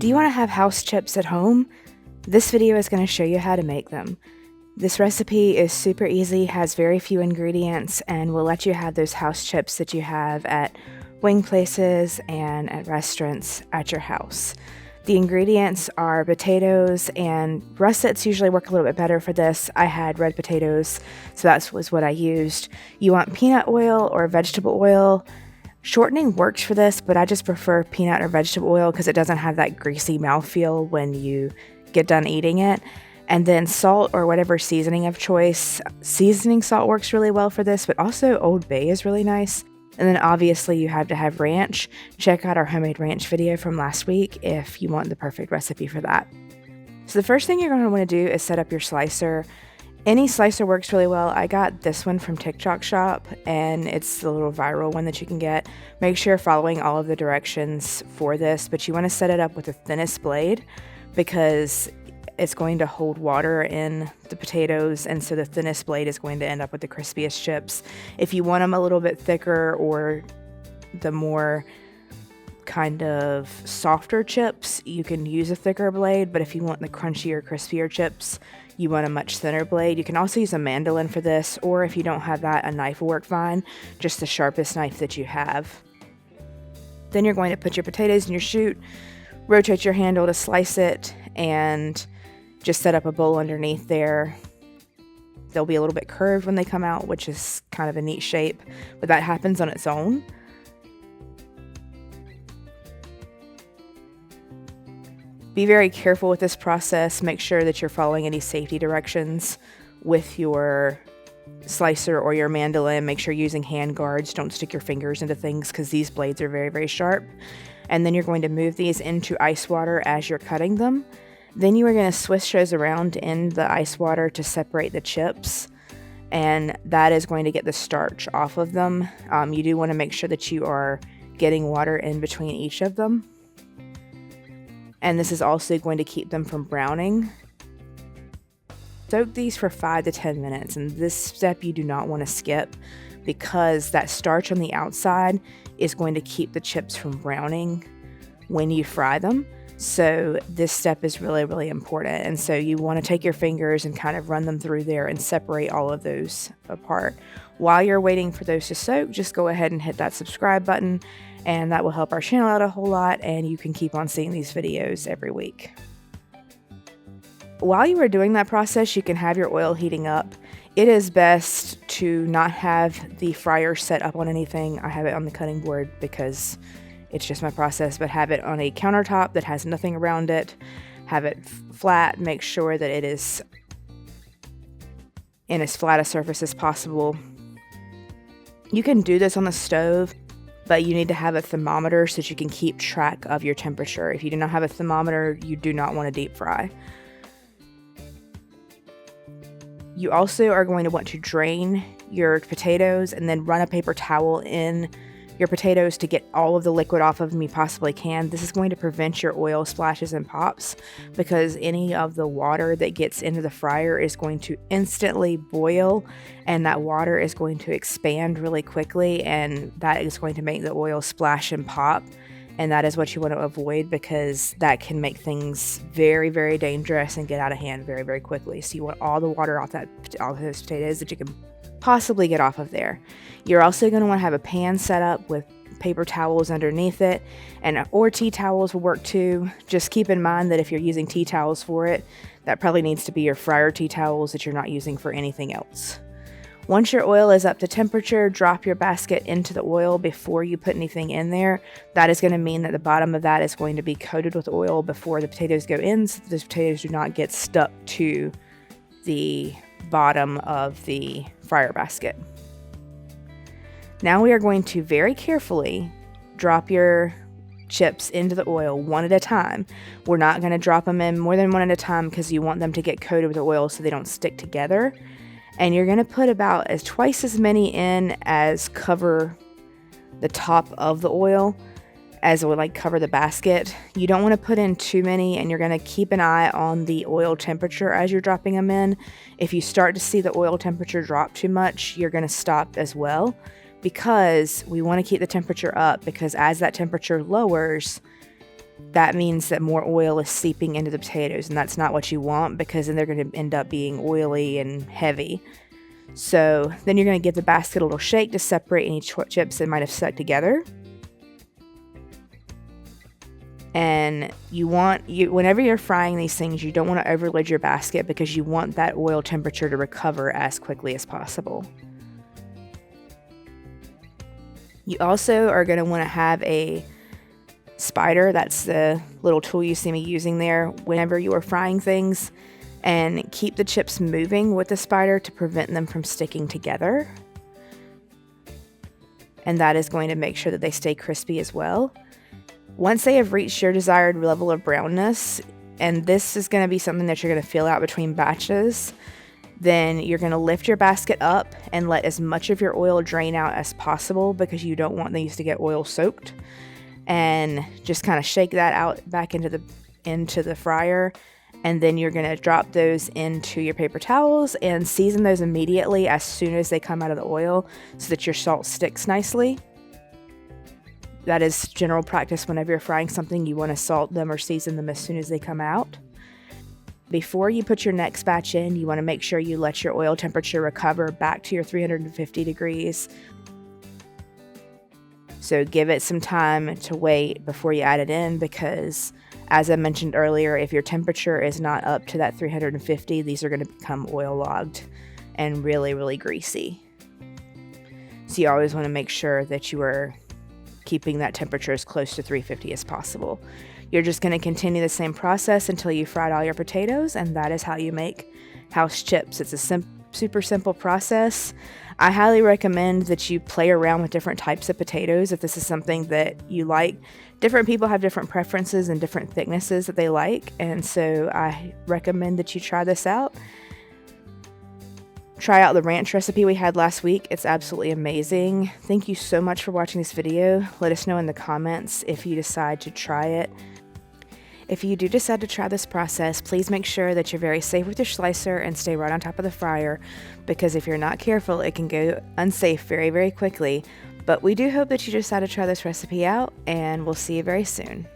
Do you want to have house chips at home? This video is going to show you how to make them. This recipe is super easy, has very few ingredients, and will let you have those house chips that you have at wing places and at restaurants at your house. The ingredients are potatoes, and russets usually work a little bit better for this. I had red potatoes, so that was what I used. You want peanut oil or vegetable oil. Shortening works for this, but I just prefer peanut or vegetable oil because it doesn't have that greasy mouthfeel when you get done eating it. And then salt or whatever seasoning of choice. Seasoning salt works really well for this, but also Old Bay is really nice. And then obviously you have to have ranch. Check out our homemade ranch video from last week if you want the perfect recipe for that. So the first thing you're going to want to do is set up your slicer. Any slicer works really well. I got this one from TikTok Shop, and it's the little viral one that you can get. Make sure you're following all of the directions for this, but you want to set it up with the thinnest blade because it's going to hold water in the potatoes, and so the thinnest blade is going to end up with the crispiest chips. If you want them a little bit thicker or the more kind of softer chips, you can use a thicker blade, but if you want the crunchier, crispier chips, you want a much thinner blade. You can also use a mandolin for this, or if you don't have that, a knife will work fine, just the sharpest knife that you have. Then you're going to put your potatoes in your chute, rotate your handle to slice it, and just set up a bowl underneath there. They'll be a little bit curved when they come out, which is kind of a neat shape, but that happens on its own. Be very careful with this process. Make sure that you're following any safety directions with your slicer or your mandolin. Make sure you're using hand guards. Don't stick your fingers into things because these blades are very, very sharp. And then you're going to move these into ice water as you're cutting them. Then you are going to swish those around in the ice water to separate the chips. And that is going to get the starch off of them. You do want to make sure that you are getting water in between each of them. And this is also going to keep them from browning. Soak these for 5 to 10 minutes, and this step you do not want to skip because that starch on the outside is going to keep the chips from browning when you fry them. So this step is really, really important. And so you want to take your fingers and kind of run them through there and separate all of those apart. While you're waiting for those to soak, just go ahead and hit that subscribe button, and that will help our channel out a whole lot, and you can keep on seeing these videos every week. While you are doing that process, you can have your oil heating up. It is best to not have the fryer set up on anything. I have it on the cutting board because it's just my process, but have it on a countertop that has nothing around it. Have it flat. Make sure that it is in as flat a surface as possible. You can do this on the stove, but you need to have a thermometer so that you can keep track of your temperature. If you do not have a thermometer, you do not want to deep fry. You also are going to want to drain your potatoes and then run a paper towel in your potatoes to get all of the liquid off of them you possibly can. This is going to prevent your oil splashes and pops because any of the water that gets into the fryer is going to instantly boil, and that water is going to expand really quickly, and that is going to make the oil splash and pop. And that is what you want to avoid because that can make things very, very dangerous and get out of hand very, very quickly. So you want all the water off all of those potatoes that you can possibly get off of there. You're also going to want to have a pan set up with paper towels underneath it, or tea towels will work too. Just keep in mind that if you're using tea towels for it, that probably needs to be your fryer tea towels that you're not using for anything else. Once your oil is up to temperature, drop your basket into the oil before you put anything in there. That is going to mean that the bottom of that is going to be coated with oil before the potatoes go in, so those potatoes do not get stuck to the bottom of the fryer basket. Now we are going to very carefully drop your chips into the oil one at a time. We're not going to drop them in more than one at a time because you want them to get coated with oil so they don't stick together. And you're going to put about twice as many in as cover the top of the oil as it would cover the basket. You don't want to put in too many, and you're going to keep an eye on the oil temperature as you're dropping them in. If you start to see the oil temperature drop too much, you're going to stop as well because we want to keep the temperature up, because as that temperature lowers, that means that more oil is seeping into the potatoes, and that's not what you want, because then they're going to end up being oily and heavy. So then you're going to give the basket a little shake to separate any chips that might have stuck together. And whenever you're frying these things, you don't want to overload your basket, because you want that oil temperature to recover as quickly as possible. You also are going to want to have a spider. That's the little tool you see me using there whenever you are frying things, and keep the chips moving with the spider to prevent them from sticking together. And that is going to make sure that they stay crispy as well. Once they have reached your desired level of brownness, and this is going to be something that you're going to feel out between batches, then you're going to lift your basket up and let as much of your oil drain out as possible, because you don't want these to get oil soaked. And just kind of shake that out back into the fryer, and then you're going to drop those into your paper towels and season those immediately as soon as they come out of the oil, so that your salt sticks nicely. That is general practice. Whenever you're frying something, you want to salt them or season them as soon as they come out. Before you put your next batch in, you want to make sure you let your oil temperature recover back to your 350 degrees. So give it some time to wait before you add it in, because as I mentioned earlier, if your temperature is not up to that 350, these are going to become oil logged and really, really greasy. So you always want to make sure that you are keeping that temperature as close to 350 as possible. You're just going to continue the same process until you fried all your potatoes, and that is how you make house chips. It's a super simple process. I highly recommend that you play around with different types of potatoes if this is something that you like. Different people have different preferences and different thicknesses that they like, and so I recommend that you try this out. Try out the ranch recipe we had last week. It's absolutely amazing. Thank you so much for watching this video. Let us know in the comments if you decide to try it. If you do decide to try this process, please make sure that you're very safe with your slicer and stay right on top of the fryer, because if you're not careful, it can go unsafe very, very quickly. But we do hope that you decide to try this recipe out, and we'll see you very soon.